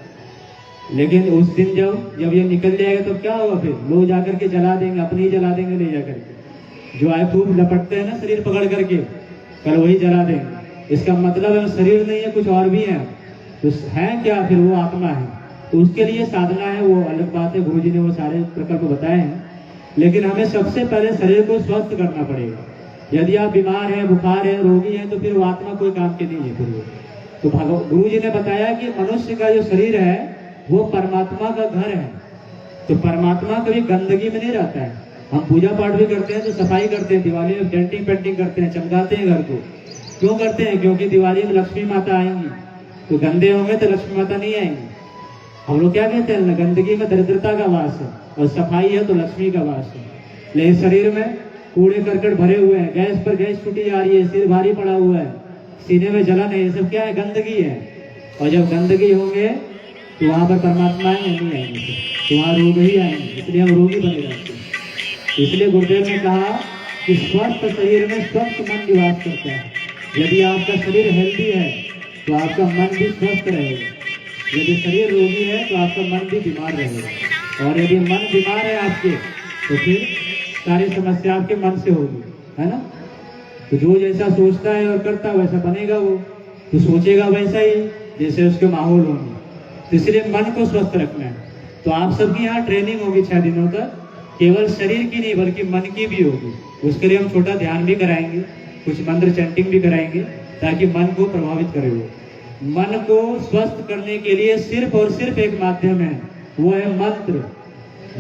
लेकिन उस दिन जब ये निकल जाएगा तो क्या होगा? फिर लोग जाकर के जला देंगे, अपने ही जला देंगे ले जाकर के। जो आए खूब लपटते हैं ना शरीर पकड़ करके, कल वही जला देंगे। इसका मतलब है शरीर नहीं है, कुछ और भी है। तो है क्या? फिर वो आत्मा है। तो उसके लिए साधना है, वो अलग बात है, गुरु जी ने वो सारे प्रकल्प बताए हैं। लेकिन हमें सबसे पहले शरीर को स्वस्थ करना पड़ेगा। यदि आप बीमार हैं, बुखार है, रोगी हैं, तो फिर वो आत्मा कोई काम की नहीं है फिर वो। तो गुरु जी ने बताया कि मनुष्य का जो शरीर है वो परमात्मा का घर है। तो परमात्मा कभी गंदगी में नहीं रहता है। हम पूजा पाठ भी करते हैं तो सफाई करते हैं, दिवाली में पेंटिंग करते हैं, चमकाते हैं घर को। क्यों करते हैं? क्योंकि दिवाली में लक्ष्मी माता आएंगी, तो गंदे होंगे तो लक्ष्मी माता नहीं आएंगी। हम लोग क्या कहते हैं, गंदगी में दरिद्रता का वास है और सफाई है तो लक्ष्मी का वास है। लेकिन शरीर में कूड़े करकट भरे हुए हैं, गैस पर गैस छूटी जा रही है, सिर भारी पड़ा हुआ है, सीने में जलन है, ये सब क्या है, गंदगी है। और जब गंदगी होंगे तो वहां पर परमात्मा नहीं आएंगे, तो वहां रोग ही आएंगे, इसलिए हम रोगी बने रहते हैं। इसलिए गुरुदेव ने कहा कि स्वस्थ शरीर में स्वस्थ मन निवास करता है। यदि आपका शरीर हेल्दी है तो आपका मन भी स्वस्थ रहेगा, यदि शरीर रोगी है तो आपका मन भी बीमार रहेगा, और यदि मन बीमार है आपके तो फिर सारी समस्या आपके मन से होगी, है ना। तो जो जैसा सोचता है और करता है वैसा बनेगा, वो तो सोचेगा वैसा ही जैसे उसके माहौल होंगे। तो इसलिए मन को स्वस्थ रखना है। तो आप सबकी यहाँ ट्रेनिंग होगी 6 दिनों तक, केवल शरीर की नहीं बल्कि मन की भी होगी। उसके लिए हम छोटा ध्यान भी कराएंगे, कुछ मंत्र चैंटिंग भी कराएंगे ताकि मन को प्रभावित करे। वो मन को स्वस्थ करने के लिए सिर्फ और सिर्फ एक माध्यम है, वो है मंत्र।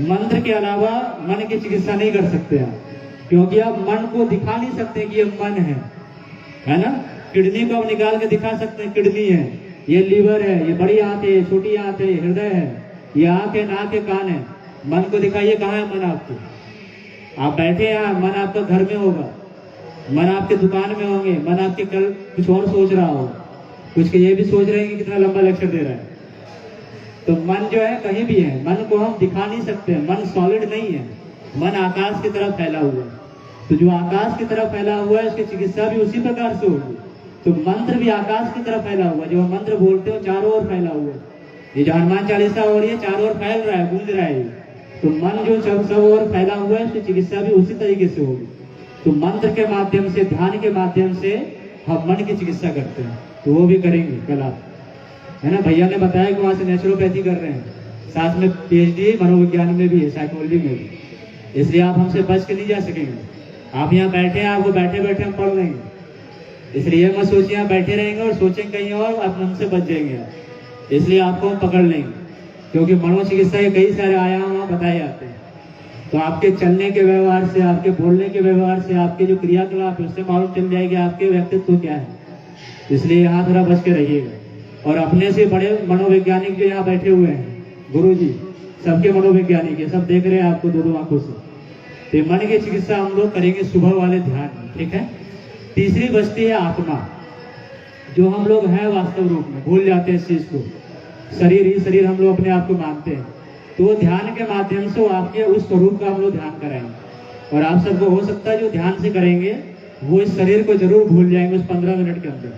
मंत्र के अलावा मन की चिकित्सा नहीं कर सकते आप, क्योंकि आप मन को दिखा नहीं सकते कि ये मन है ना। किडनी को आप निकाल के दिखा सकते हैं, किडनी है, ये लीवर है, ये बड़ी आंत है, छोटी आंत है, हृदय है, ये आंख है, नाक है, कान है। मन को दिखाइए, कहाँ है मन आपके? आप बैठे हैं, मन आपका घर में होगा, मन आपके दुकान में होंगे, मन आपके कल कुछ और सोच रहा हो, कुछ के ये भी सोच रहे हैं कि कितना लंबा लेक्चर दे रहा है। तो मन जो है कहीं भी है, मन को हम दिखा नहीं सकते, मन सॉलिड नहीं है, मन आकाश की तरफ फैला हुआ है। तो जो आकाश की तरफ फैला हुआ है उसकी चिकित्सा भी उसी प्रकार से होगी। तो मंत्र भी आकाश की तरफ फैला हुआ है, जो मंत्र बोलते हो चारों ओर फैला हुआ है। ये जो हनुमान चालीसा हो रही है चारों ओर फैल रहा है, गूंज रहा है। तो मन जो सब ओर फैला हुआ है उसकी चिकित्सा भी उसी तरीके से होगी। तो मंत्र के माध्यम से, ध्यान के माध्यम से हम मन की चिकित्सा करते हैं, तो वो भी करेंगे कल आप, है ना। भैया ने बताया कि वहाँ से नेचुरोपैथी कर रहे हैं, साथ में PhD मनोविज्ञान में भी है, साइकोलॉजी में भी, इसलिए आप हमसे बच के नहीं जा सकेंगे। आप यहाँ बैठे हैं, आपको बैठे बैठे हम पढ़ लेंगे, इसलिए मत सोचिए यहाँ बैठे रहेंगे और सोचेंगे कहीं और आप हमसे बच जाएंगे, इसलिए आपको हम पकड़ लेंगे। क्योंकि मनोचिकित्सा के कई सारे आयाम वहाँ बताए जाते हैं। तो आपके चलने के व्यवहार से, आपके बोलने के व्यवहार से, आपके जो क्रियाकलाप है उससे मालूम चल जाएगी आपके व्यक्तित्व क्या है। इसलिए यहाँ थोड़ा बच के रहिएगा। और अपने से बड़े मनोवैज्ञानिक जो यहाँ बैठे हुए हैं, गुरु जी सबके मनोवैज्ञानिक है, सब देख रहे हैं आपको 2 आंखों से। तो मन की चिकित्सा हम लोग करेंगे सुबह वाले ध्यान में, ठीक है। तीसरी बचती है आत्मा, जो हम लोग हैं वास्तव रूप में, भूल जाते हैं इस चीज को। शरीर ही शरीर हम लोग अपने आप को मानते हैं। तो ध्यान के माध्यम से वो आपके उस स्वरूप का हम लोग ध्यान कराएंगे। और आप सबको हो सकता है जो ध्यान से करेंगे वो इस शरीर को जरूर भूल जाएंगे उस 15 मिनट के अंदर।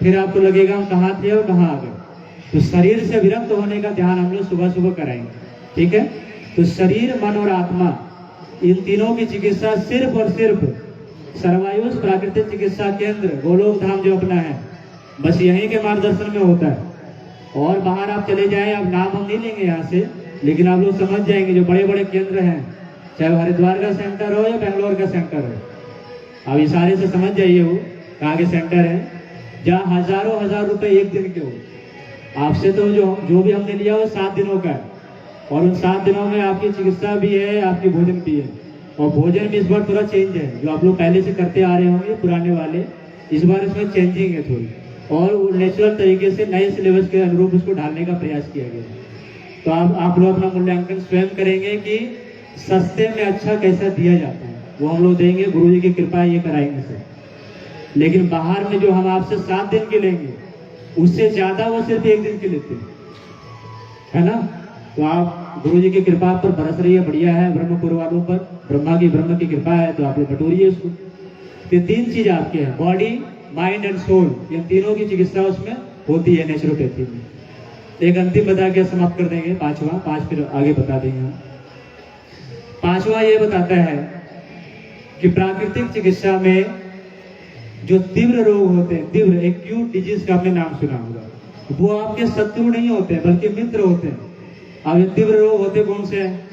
फिर आपको लगेगा हम कहाँ थे और कहाँ आ गए। तो शरीर से विरक्त होने का ध्यान हम लोग सुबह सुबह कराएंगे, ठीक है। तो शरीर, मन और आत्मा, इन तीनों की चिकित्सा सिर्फ और सिर्फ सर्वायुष प्राकृतिक चिकित्सा केंद्र गोलोक धाम जो अपना है, बस यहीं के मार्गदर्शन में होता है। और बाहर आप चले जाएं, अब नाम हम नहीं लेंगे यहाँ से, लेकिन आप लोग समझ जाएंगे जो बड़े बड़े केंद्र हैं, चाहे हरिद्वार का सेंटर हो या बेंगलोर का सेंटर हो, आप इशारे से समझ जाइए वो कहाँ के सेंटर है, जहाँ हजारों हजार रुपए एक दिन के हो। आपसे तो जो भी हमने लिया वो 7 दिनों का है, और उन 7 दिनों में आपकी चिकित्सा भी है, आपकी भोजन भी है। और भोजन में इस बार थोड़ा चेंज है, जो आप लोग पहले से करते आ रहे होंगे पुराने वाले, इस बार इसमें चेंजिंग है थोड़ी, और वो नेचुरल तरीके से नए सिलेबस के अनुरूप उसको ढालने का प्रयास किया गया। तो आप लोग अपना मूल्यांकन स्वयं करेंगे कि सस्ते में अच्छा कैसा दिया जाता है, वो हम लोग देंगे, गुरु जी की कृपा ये कराएंगे सर। लेकिन बाहर में जो हम आपसे 7 दिन के लेंगे उससे ज्यादा वो सिर्फ 1 दिन के लेते हैं, है ना। तो आप गुरु जी की कृपा पर बरस रही है, बढ़िया है, ब्रह्मपुर वालों पर ब्रह्म की कृपा है, तो आप लोग बटोरिए उसको। ये 3 चीज आपके हैं, बॉडी, माइंड एंड सोल, ये तीनों की चिकित्सा उसमें होती है नेचुरोपैथी में। एक अंतिम बता के समाप्त कर देंगे, 5वां फिर आगे बता देंगे। 5वां ये बताता है कि प्राकृतिक चिकित्सा में जो तीव्र रोग होते हैं, तीव्र एक्यूट डिजीज का आपने नाम सुना होगा, वो आपके शत्रु नहीं होते बल्कि मित्र होते हैं। अब ये तीव्र रोग होते कौन से हैं?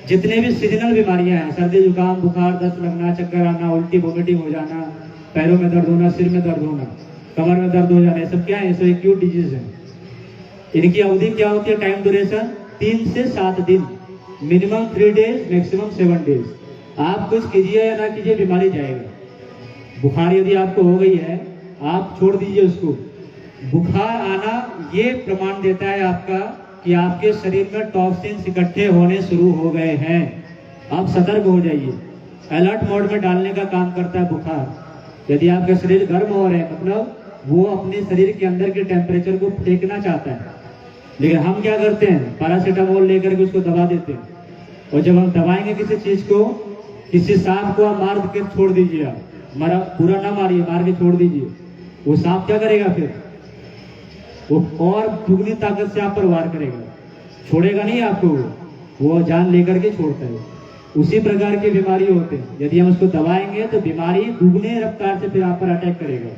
जितने भी सीजनल बीमारियां हैं, सर्दी जुकाम बुखार, दस्त लगना, चक्कर आना, उल्टी वोमिटिंग हो जाना, पैरों में दर्द होना, सिर में दर्द होना, कमर में दर्द हो जाना, ये सब क्या है? ये सब एक्यूट डिजीज है। इनकी अवधि क्या होती है? टाइम ड्यूरेशन 3 से 7 दिन, मिनिमम 3 डेज, मैक्सिमम 7 डेज। आप कुछ कीजिए या ना कीजिए, बीमारी जाएगा। बुखार यदि आपको हो गई है, आप छोड़ दीजिए उसको। बुखार आना ये प्रमाण देता है आपका कि आपके शरीर में टॉक्सिन्स इकट्ठे होने शुरू हो गए हैं। आप सतर्क हो जाइए। अलर्ट मोड में डालने का काम करता है बुखार। यदि आपका शरीर गर्म हो रहा है, मतलब वो अपने शरीर के अंदर के टेम्परेचर को फेंकना चाहता है, लेकिन हम क्या करते हैं, पैरासीटामोल लेकर के उसको दबा देते हैं। और जब हम दबाएंगे किसी चीज को, किसी सांप को आप मार के छोड़ दीजिए, आप मारा पूरा ना मारिए, मार के छोड़ दीजिए, वो सांप क्या करेगा फिर, वो और दुगनी ताकत से आप पर वार करेगा, छोड़ेगा नहीं आपको, वो जान लेकर के छोड़ता है। उसी प्रकार की बीमारी होते हैं, यदि हम उसको दबाएंगे तो बीमारी दुगने रफ्तार से फिर आप पर अटैक करेगा।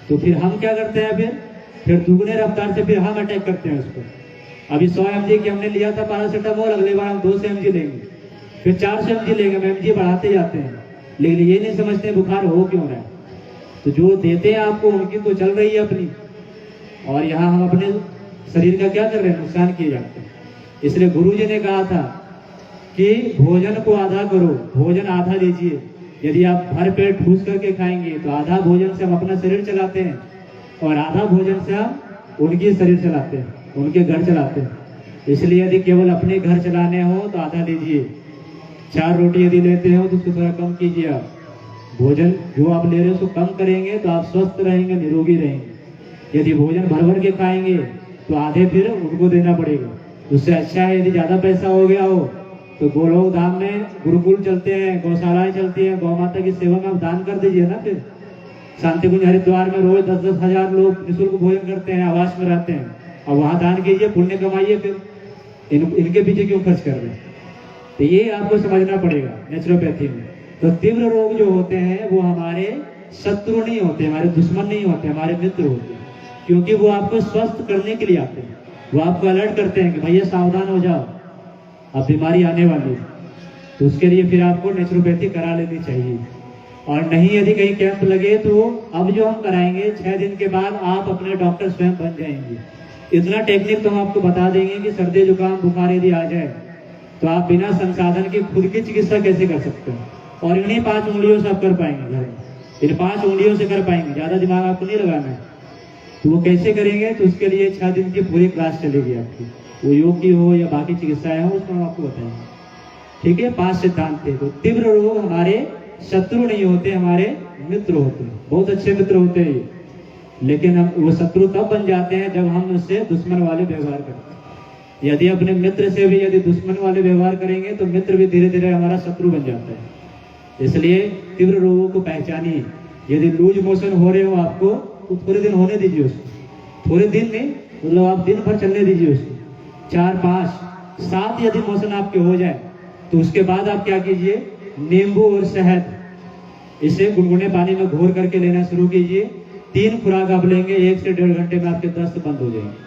तो फिर हम क्या करते हैं, फिर दुगने रफ्तार से फिर हम अटैक करते हैं उसको। अभी 100 mg की हमने लिया था पैरासीटामोल, अगले बार हम 200 mg लेंगे, फिर 400 mg लेंगे, हम mg बढ़ाते जाते हैं, लेकिन ये नहीं समझते बुखार हो क्यों रहा है। तो जो देते हैं आपको, उनकी तो चल रही है अपनी, और यहाँ हम अपने शरीर का क्या कर रहे हैं, नुकसान किए जाते हैं। इसलिए गुरु जी ने कहा था कि भोजन को आधा करो, भोजन आधा लीजिए। यदि आप भर पेट ठूस करके खाएंगे तो आधा भोजन से हम अपना शरीर चलाते हैं, और आधा भोजन से हम उनके शरीर चलाते हैं, उनके घर चलाते हैं। इसलिए यदि केवल अपने घर चलाने हो तो आधा लीजिए। 4 रोटी यदि लेते हो तो उसको थोड़ा कम कीजिए। आप भोजन जो आप ले रहे हो उसको कम करेंगे तो आप स्वस्थ रहेंगे, निरोगी रहेंगे। यदि भोजन भर भर के खाएंगे तो आधे फिर उनको देना पड़ेगा। उससे अच्छा है यदि ज्यादा पैसा हो गया हो तो गोलोक धाम में गुरुकुल चलते हैं, गौशालाएं चलती हैं, गौ माता की सेवा में आप दान कर दीजिए ना। फिर शांति कुंज हरिद्वार में रोज 10-10 हजार लोग निःशुल्क भोजन करते हैं, आवास में रहते हैं, और वहां दान कीजिए, पुण्य कमाइए। फिर इनके पीछे क्यों खर्च कर रहे हैं। तो ये आपको समझना पड़ेगा नेचुरोपैथी में। तो तीव्र रोग जो होते हैं वो हमारे शत्रु नहीं होते, हमारे दुश्मन नहीं होते, हमारे मित्र होते हैं, क्योंकि वो आपको स्वस्थ करने के लिए आते हैं। वो आपको अलर्ट करते हैं कि भैया सावधान हो जाओ, अब बीमारी आने वाली है। तो उसके लिए फिर आपको नेचुरोपैथी करा लेनी चाहिए। और नहीं यदि कहीं कैंप लगे तो अब जो हम कराएंगे 6 दिन के बाद आप अपने डॉक्टर स्वयं बन जाएंगे। इतना टेक्निक तो हम आपको बता देंगे कि सर्दी जुकाम बुखार यदि आ जाए तो आप बिना संसाधन के खुद की चिकित्सा कैसे कर सकते हैं। और इन्हीं 5 उंगलियों से आप कर पाएंगे घर में, इन 5 उंगलियों से कर पाएंगे, ज्यादा दिमाग आपको नहीं लगाना है। तो वो कैसे करेंगे, तो उसके लिए 6 दिन की पूरी क्लास चलेगी आपकी, वो योग की हो या बाकी चिकित्साएं हो, उसको हम आपको बताएंगे। ठीक है, 5 सिद्धांत थे। तो तीव्र रोग हमारे शत्रु नहीं होते, हमारे मित्र होते हैं, बहुत अच्छे मित्र होते हैं ये। लेकिन हम वो शत्रु तब बन जाते हैं जब हम उससे दुश्मन वाले व्यवहार करते हैं। यदि अपने मित्र से भी यदि दुश्मन वाले व्यवहार करेंगे तो मित्र भी धीरे धीरे हमारा शत्रु बन जाता है। इसलिए तीव्र रोगों को पहचानिए। यदि लूज मोशन हो रहे हो आपको तो थोड़े दिन होने दीजिए उसको, थोड़े दिन नहीं, मतलब आप दिन भर चलने दीजिए उसको। 4, 5, 7 यदि मोशन आपके हो जाए तो उसके बाद आप क्या कीजिए, नींबू और शहद इसे गुनगुने पानी में घोर करके लेना शुरू कीजिए। 3 खुराक आप लेंगे, 1 से 1.5 घंटे में आपके दस्त बंद हो जाएंगे।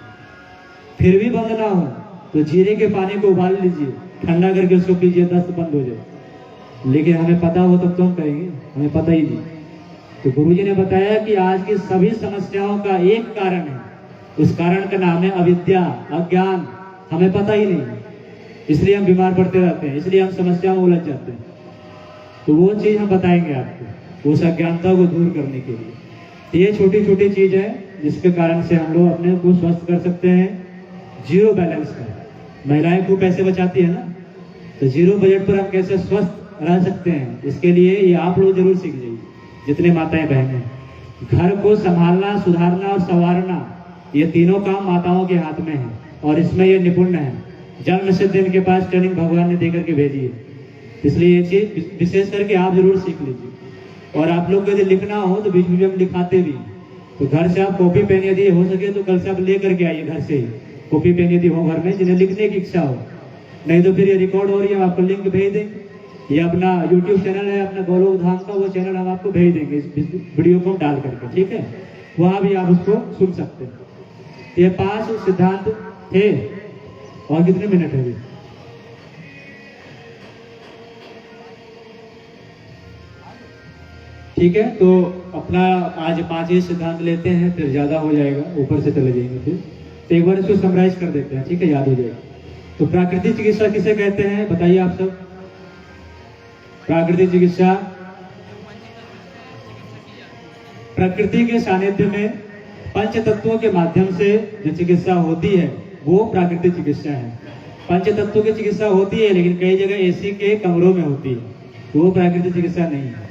फिर भी बंद ना हो तो जीरे के पानी को उबाल लीजिए, ठंडा करके उसको पीजिए, दस्त बंद हो जाए। लेकिन हमें पता हो तब तो हम करेंगे, हमें पता ही नहीं। तो गुरुजी ने बताया कि आज की सभी समस्याओं का एक कारण है, उस कारण का नाम है अविद्या, अज्ञान। हमें पता ही नहीं, इसलिए हम बीमार पड़ते रहते हैं, इसलिए हम समस्याओं में उलझ जाते हैं। तो वो चीज हम बताएंगे आपको, उस अज्ञानता को दूर करने के लिए। ये छोटी छोटी चीज है जिसके कारण से हम लोग अपने को स्वस्थ कर सकते हैं। जीरो बैलेंस का, महिलाएं खूब पैसे बचाती है ना, तो जीरो बजट पर हम कैसे स्वस्थ रह सकते हैं, इसके लिए ये आप लोग जरूर सीख जाइए, जितने माताएं बहनें। घर को संभालना, सुधारना और संवारना, ये तीनों काम माताओं के हाथ में है, और इसमें ये निपुण है। जन्म से इनके पास ट्रेनिंग भगवान ने देकर के भेजी है, इसलिए ये चीज विशेष करके आप जरूर सीख लीजिए। और आप लोग को यदि लिखना हो तो बीच बीच में हम लिखाते भी, तो घर से आप कॉपी पेन यदि हो सके तो कल से आप ले करके आइए घर से ही, कॉपी पेन यदि हो घर में, जिन्हें लिखने की इच्छा हो। नहीं तो फिर ये रिकॉर्ड हो रही है, हम आपको लिंक भेज देंगे। ये अपना YouTube चैनल है अपना गोलोक धाम का, वो चैनल हम आपको भेज देंगे इस वीडियो को डाल करके, ठीक है, वहां भी आप उसको सुन सकते हैं। ये 5 सिद्धांत थे। और कितने मिनट है? ठीक है, तो अपना आज 5 ही सिद्धांत लेते हैं, फिर ज्यादा हो जाएगा, ऊपर से चले जाएंगे फिर। तो एक बार इसको समराइज कर देते हैं, ठीक है, याद हो जाएगा। तो प्राकृतिक चिकित्सा किसे कहते हैं, बताइए आप सब। प्राकृतिक चिकित्सा प्रकृति के सानिध्य में पंच तत्वों के माध्यम से जो चिकित्सा होती है वो प्राकृतिक चिकित्सा है। पंच तत्वों की चिकित्सा होती है, लेकिन कई जगह एसी के कमरों में होती है, वो प्राकृतिक चिकित्सा नहीं है।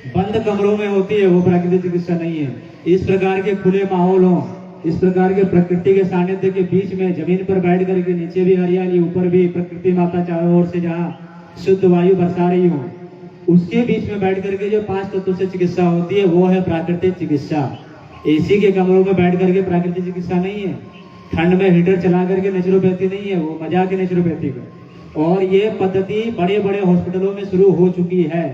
बंद कमरों में होती है, वो प्राकृतिक चिकित्सा नहीं है। इस प्रकार के खुले माहौल हो, इस प्रकार के प्रकृति के सानिध्य के बीच में जमीन पर बैठ करके, नीचे भी हरियाली, ऊपर भी प्रकृति माता चारों ओर से जहाँ शुद्ध वायु बरसा रही हो, उसके बीच में बैठ करके जो 5 तत्वों से चिकित्सा होती है, वो है प्राकृतिक चिकित्सा। एसी के कमरों में बैठ करके प्राकृतिक चिकित्सा नहीं है। ठंड में हीटर चला करके नेचुरोपैथी नहीं है, वो मजाक है नेचुरोपैथी का। और ये पद्धति बड़े बड़े हॉस्पिटलों में शुरू हो चुकी है।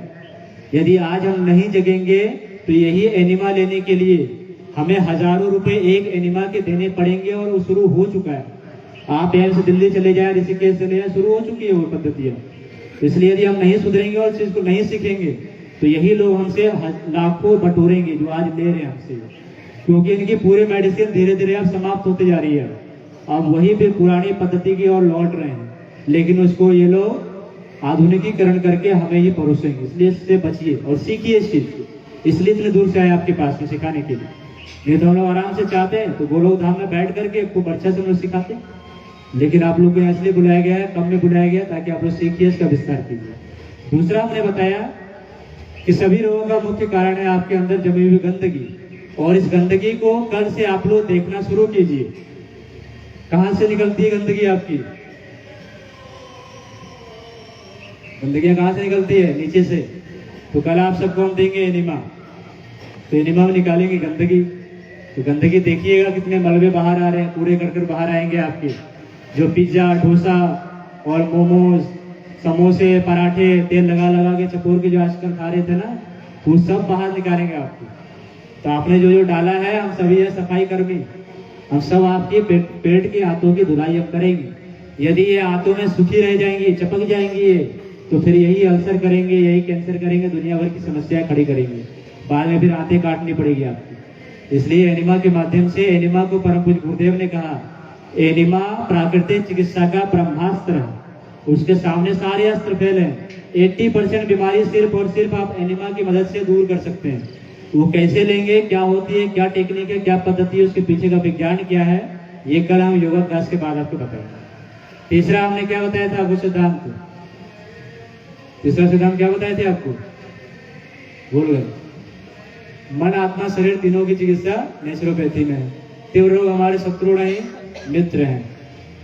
यदि आज हम नहीं जगेंगे तो यही एनिमा लेने के लिए हमें हजारों रुपए एक एनिमा के देने पड़ेंगे, और वो शुरू हो चुका है। आप यहाँ से दिल्ली चले जाए, ऋषिकेश चले जाए, शुरू हो चुकी है वो पद्धतियाँ। इसलिए यदि हम नहीं सुधरेंगे और चीज को नहीं सीखेंगे तो यही लोग हमसे लाखों बटोरेंगे जो आज ले रहे हैं हमसे, क्योंकि इनकी पूरी मेडिसिन धीरे धीरे अब समाप्त होती जा रही है। अब वही फिर पुरानी पद्धति की ओर लौट रहे हैं, लेकिन उसको ये लोग आधुनिकीकरण करके हमें ही परोसेंगे। इसलिए इससे बचिए और सीखिए इस चीज को। इसलिए इतने दूर से आए आपके पास में सिखाने के लिए। नहीं तो हम लोग आराम से चाहते हैं तो गोलोक धाम में बैठ करके खूब अच्छा से हम लोग सिखाते, लेकिन आप लोग को इसलिए बुलाया गया है, कम में बुलाया गया ताकि आप लोग सीखिए, इसका विस्तार कीजिए। दूसरा हमने बताया कि सभी रोगों का मुख्य कारण है आपके अंदर जमी हुई गंदगी, और इस गंदगी को कल से आप लोग देखना शुरू कीजिए। कहां से निकलती है गंदगी आपकी? गंदगी कहां से निकलती है? नीचे से। तो कल आप सबको हम देंगे एनिमा, तो एनिमा में निकालेंगे गंदगी। तो गंदगी देखिएगा कितने मलबे बाहर आ रहे हैं, पूरे कर बाहर आएंगे आपके। जो पिज्जा, डोसा और मोमोज, समोसे, पराठे तेल लगा लगा के चपोर के जो आजकल खा रहे थे ना, वो सब बाहर निकालेंगे आपको। तो आपने जो जो डाला है, हम सभी है सफाई कर्मी, हम सब आपके पेट के हाथों की धुलाई अब करेंगे। यदि ये हाथों में सूखी रह जाएंगी, चपक जाएंगी ये, तो फिर यही अल्सर करेंगे, यही कैंसर करेंगे, दुनिया भर की समस्याएं खड़ी करेंगे, बाद में फिर आंतें काटनी पड़ेगी आपको। इसलिए एनिमा के माध्यम से, एनिमा को परम पूज्य गुरुदेव ने कहा एनिमा प्राकृतिक चिकित्सा का ब्रह्मास्त्र है, उसके सामने सारे अस्त्र फेल हैं। 80% बीमारी सिर्फ और सिर्फ आप एनिमा की मदद से दूर कर सकते हैं। वो कैसे लेंगे, क्या होती है, क्या टेक्निक है, क्या पद्धति है, उसके पीछे का विज्ञान क्या है, ये कल हम योगा क्लास के बाद आपको बताएंगे। तीसरा हमने क्या बताया था आपको सिद्धांत? तीसरा सिद्धांत क्या बताए थे आपको? भूल गए? मन, आत्मा, शरीर तीनों की चिकित्सा नेचुरोपैथी में है। तीव्र रोग हमारे शत्रु नहीं मित्र हैं।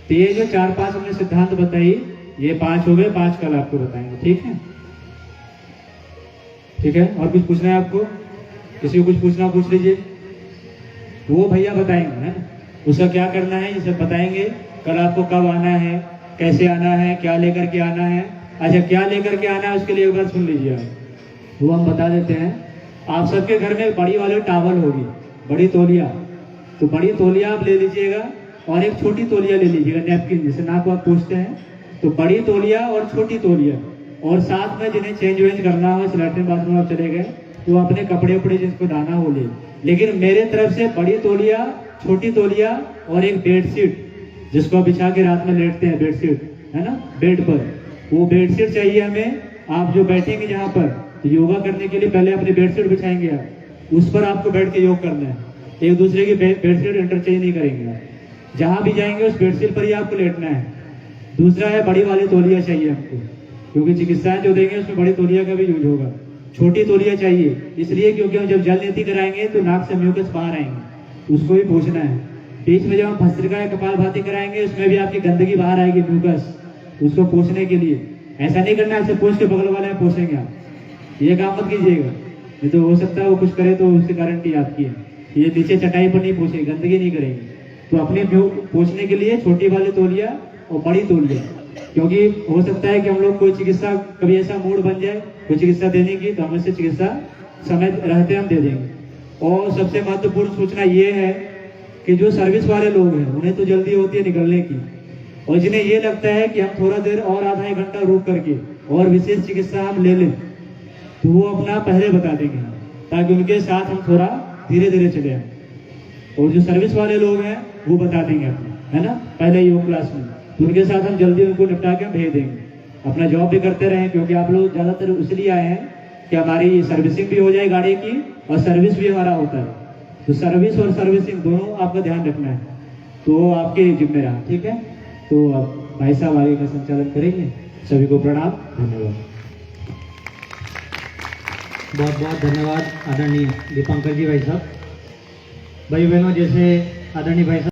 तो ये जो 4-5 हमने सिद्धांत बताई, ये 5 हो गए, 5 कल आपको बताएंगे। ठीक है, ठीक है। और कुछ पूछना है आपको? किसी को कुछ पूछना पूछ लीजिए, वो भैया बताएंगे है, उसका क्या करना है ये सब बताएंगे। कल आपको कब आना है, कैसे आना है, क्या लेकर के आना है। अच्छा, क्या लेकर के आना है उसके लिए एक बार सुन लीजिए आप, वो हम बता देते हैं। आप सबके घर में बड़ी वाली टावल होगी, बड़ी तौलिया, तो बड़ी तौलिया आप ले लीजिएगा, और एक छोटी तौलिया ले लीजिएगा, नैपकिन जिसे नाक वाक पूछते हैं। तो बड़ी तौलिया और छोटी तौलिया, और साथ में जिन्हें चेंज वेंज करना हो, लैट्रिन बाथरूम आप चले गए तो अपने कपड़े उपड़े जिसको डालना हो ले। लेकिन मेरे तरफ से बड़ी तौलिया, छोटी तौलिया और एक बेडशीट, जिसको आप बिछा के रात में लेटते हैं, बेडशीट है ना, बेड पर, वो बेडशीट चाहिए हमें। आप जो बैठेंगे जहाँ पर, तो योगा करने के लिए पहले अपनी बेडशीट बिछाएंगे आप, उस पर आपको बैठ के योग करना है। एक दूसरे की बेडशीट इंटरचेंज नहीं करेंगे आप, जहां भी जाएंगे उस बेडशीट पर ही आपको लेटना है। दूसरा है बड़ी वाली तौलिया चाहिए हमको, क्योंकि चिकित्साएं जो देंगे उसमें बड़ी तौलिया का भी यूज होगा। छोटी तौलिया चाहिए इसलिए क्योंकि हम जब जल नीति कराएंगे तो नाक से म्यूकस बाहर आएंगे, उसको भी पूछना है। बीच में जब हम भस्त्रिका या कपाल भाती कराएंगे, उसमें भी आपकी गंदगी बाहर आएगी, म्यूकस, उसको पूछने के लिए। ऐसा नहीं करना ऐसे पूछ के बगल वाले में पूछेंगे आप, ये काम मत कीजिएगा, नहीं तो हो सकता है वो कुछ करे तो उसकी गारंटी आपकी है। ये नीचे चटाई पर नहीं पूछेंगे, गंदगी नहीं करेंगे। तो अपने पूछने के लिए छोटी वाली तौलिया और बड़ी तौलिया, क्योंकि हो सकता है कि हम लोग कोई चिकित्सा, कभी ऐसा मूड बन जाए कोई चिकित्सा देने की, तो हम इससे चिकित्सा समय रहते हम दे देंगे। और सबसे महत्वपूर्ण सूचना ये है कि जो सर्विस वाले लोग हैं उन्हें तो जल्दी होती है निकलने की, और जिन्हें ये लगता है कि हम थोड़ा देर और आधा एक घंटा रुक करके और विशेष चिकित्सा हम ले लें, तो वो अपना पहले बता देंगे, ताकि उनके साथ हम थोड़ा धीरे धीरे चले आए। और जो सर्विस वाले लोग हैं वो बता देंगे अपना, है ना, पहले योग क्लास में, तो उनके साथ हम जल्दी उनको निपटा के भेज देंगे। अपना जॉब भी करते रहें, क्योंकि आप लोग ज्यादातर इसलिए आए हैं कि हमारी सर्विसिंग भी हो जाए गाड़ी की, और सर्विस भी हमारा होता है। तो सर्विस और सर्विसिंग दोनों आपका ध्यान रखना है। तो वो आपके जिम्मे रहा, ठीक है। तो अब भाई साहब आगे का संचालन करेंगे। सभी को प्रणाम, धन्यवाद। बहुत बहुत धन्यवाद आदरणीय दीपांकर जी भाई साहब। भाई बहनों, जैसे आदरणीय भाई साहब